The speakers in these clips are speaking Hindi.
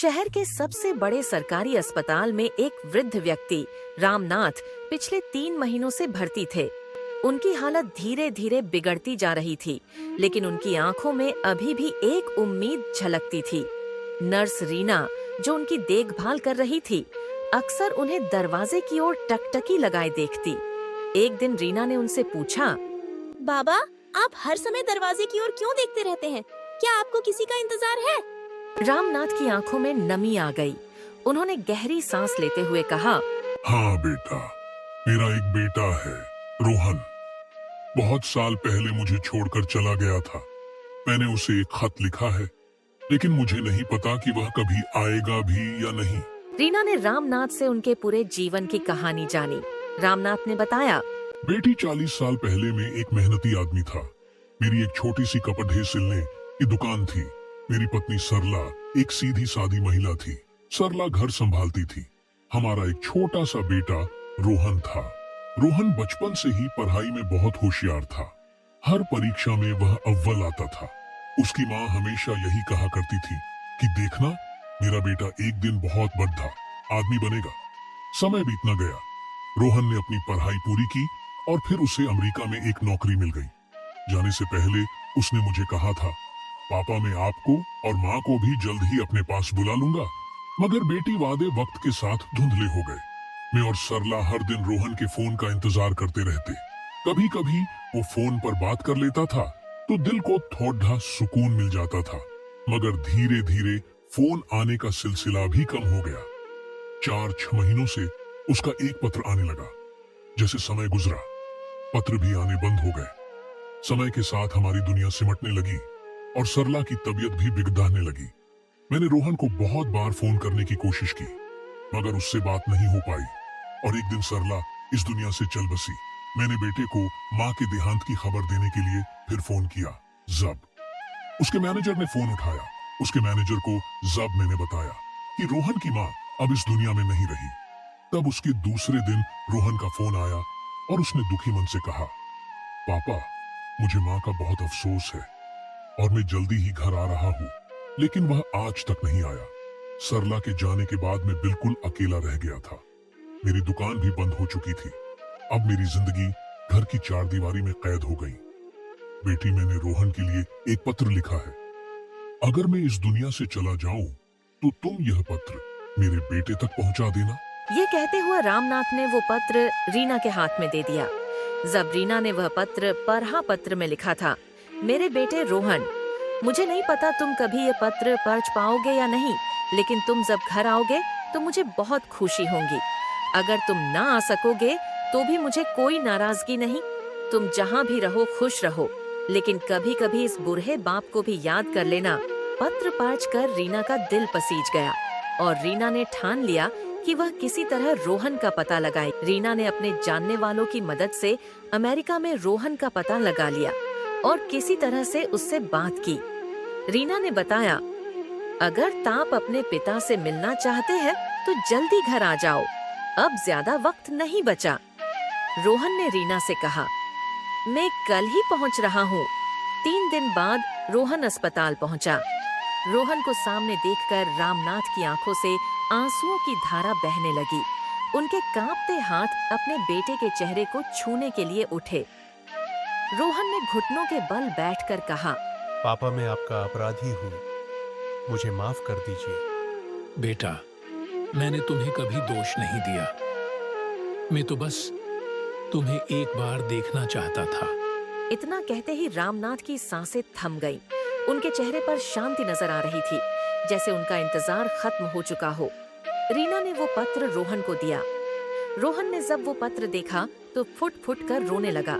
शहर के सबसे बड़े सरकारी अस्पताल में एक वृद्ध व्यक्ति रामनाथ पिछले 3 महीनों से भर्ती थे। उनकी हालत धीरे धीरे बिगड़ती जा रही थी, लेकिन उनकी आंखों में अभी भी एक उम्मीद झलकती थी। नर्स रीना, जो उनकी देखभाल कर रही थी, अक्सर उन्हें दरवाजे की ओर टकटकी लगाए देखती। एक दिन रीना ने उनसे पूछा, बाबा, आप हर समय दरवाजे की ओर क्यों देखते रहते हैं? क्या आपको किसी का इंतजार है? रामनाथ की आंखों में नमी आ गई। उन्होंने गहरी सांस लेते हुए कहा, हाँ बेटा, मेरा एक बेटा है, रोहन। बहुत साल पहले मुझे छोड़कर चला गया था। मैंने उसे एक खत लिखा है, लेकिन मुझे नहीं पता कि वह कभी आएगा भी या नहीं। रीना ने रामनाथ से उनके पूरे जीवन की कहानी जानी। रामनाथ ने बताया, बेटी, 40 साल पहले मैं एक मेहनती आदमी था। मेरी एक छोटी सी कपड़े सिलने की दुकान थी। मेरी पत्नी सरला एक सीधी सादी महिला थी। सरला घर संभालती थी। हमारा एक छोटा सा बेटा रोहन था। रोहन बचपन से ही पढ़ाई में बहुत होशियार था। हर परीक्षा में वह अव्वल आता था। उसकी माँ हमेशा यही कहा करती थी कि देखना, मेरा बेटा एक दिन बहुत बड़ा आदमी बनेगा। समय बीतना गया। रोहन ने अपनी पढ़ाई पूरी की और फिर उसे अमेरिका में एक नौकरी मिल गई। जाने से पहले उसने मुझे कहा था, पापा, मैं आपको और माँ को भी जल्द ही अपने पास बुला लूंगा। मगर बेटी, वादे वक्त के साथ धुंधले हो गए। मैं और सरला हर दिन रोहन के फोन का इंतजार करते रहते। कभी कभी वो फोन पर बात कर लेता था तो दिल को थोड़ा सुकून मिल जाता था। मगर धीरे धीरे फोन आने का सिलसिला भी कम हो गया। 4-6 महीनों से उसका एक पत्र आने लगा। जैसे समय गुजरा, पत्र भी आने बंद हो गए। समय के साथ हमारी दुनिया सिमटने लगी और सरला की तबीयत भी बिगड़ने लगी। मैंने रोहन को बहुत बार फोन करने की कोशिश की, मगर उससे बात नहीं हो पाई। और एक दिन सरला इस दुनिया से चल बसी। मैंने बेटे को माँ के देहांत की खबर देने के लिए फिर फोन किया। जब उसके मैनेजर ने फोन उठाया, उसके मैनेजर को जब मैंने बताया कि रोहन की माँ अब इस दुनिया में नहीं रही, तब उसके दूसरे दिन रोहन का फोन आया और उसने दुखी मन से कहा, पापा, मुझे माँ का बहुत अफसोस है और मैं जल्दी ही घर आ रहा हूँ। लेकिन वह आज तक नहीं आया। सरला के जाने के बाद मैं बिल्कुल अकेला रह गया था। मेरी दुकान भी बंद हो चुकी थी। अब मेरी जिंदगी घर की 4 दीवारी में कैद हो गई। बेटी, मैंने रोहन के लिए एक पत्र लिखा है। अगर मैं इस दुनिया से चला जाऊं तो तुम यह पत्र मेरे बेटे तक पहुंचा देना। ये कहते हुए रामनाथ ने वो पत्र रीना के हाथ में दे दिया। जब रीना ने वह पत्र पढ़ा, पत्र में लिखा था, मेरे बेटे रोहन, मुझे नहीं पता तुम कभी ये पत्र पढ़ पाओगे या नहीं, लेकिन तुम जब घर आओगे तो मुझे बहुत खुशी होगी। अगर तुम ना आ सकोगे तो भी मुझे कोई नाराजगी नहीं। तुम जहाँ भी रहो खुश रहो, लेकिन कभी कभी इस बूढ़े बाप को भी याद कर लेना। पत्र पढ़कर रीना का दिल पसीज गया और रीना ने ठान लिया कि वह किसी तरह रोहन का पता लगाए। रीना ने अपने जानने वालों की मदद से अमेरिका में रोहन का पता लगा लिया और किसी तरह से उससे बात की। रीना ने बताया, अगर ताप अपने पिता से मिलना चाहते हैं तो जल्दी घर आ जाओ, अब ज्यादा वक्त नहीं बचा। रोहन ने रीना से कहा, मैं कल ही पहुंच रहा हूँ। 3 दिन बाद रोहन अस्पताल पहुंचा। रोहन को सामने देखकर रामनाथ की आंखों से आंसुओं की धारा बहने लगी। उनके कांपते हाथ अपने बेटे के चेहरे को छूने के लिए उठे। रोहन ने घुटनों के बल बैठकर कहा, पापा, मैं आपका अपराधी हूँ, मुझे माफ कर दीजिए। बेटा, मैंने तुम्हें कभी दोष नहीं दिया। मैं तो बस तुम्हें एक बार देखना चाहता था। इतना कहते ही रामनाथ की सांसें थम गईं। उनके चेहरे पर शांति नजर आ रही थी, जैसे उनका इंतजार खत्म हो चुका हो। रीना ने वो पत्र रोहन को दिया। रोहन ने जब वो पत्र देखा तो फुट फुट कर रोने लगा।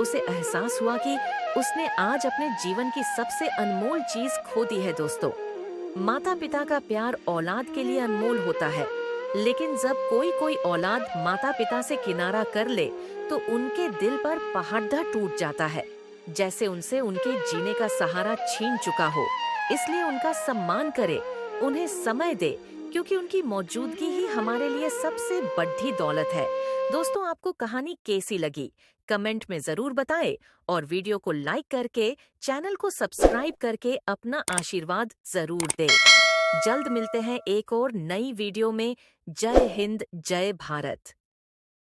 उसे एहसास हुआ कि उसने आज अपने जीवन की सबसे अनमोल चीज खो दी है। दोस्तों, माता पिता का प्यार औलाद के लिए अनमोल होता है, लेकिन जब कोई औलाद माता पिता से किनारा कर ले तो उनके दिल पर पहाड़ टूट जाता है, जैसे उनसे उनके जीने का सहारा छीन चुका हो। इसलिए उनका सम्मान करे, उन्हें समय दे, क्योंकि उनकी मौजूदगी ही हमारे लिए सबसे बड़ी दौलत है। दोस्तों, आपको कहानी कैसी लगी कमेंट में जरूर बताएं और वीडियो को लाइक करके चैनल को सब्सक्राइब करके अपना आशीर्वाद जरूर दें। जल्द मिलते हैं एक और नई वीडियो में। जय हिंद, जय भारत।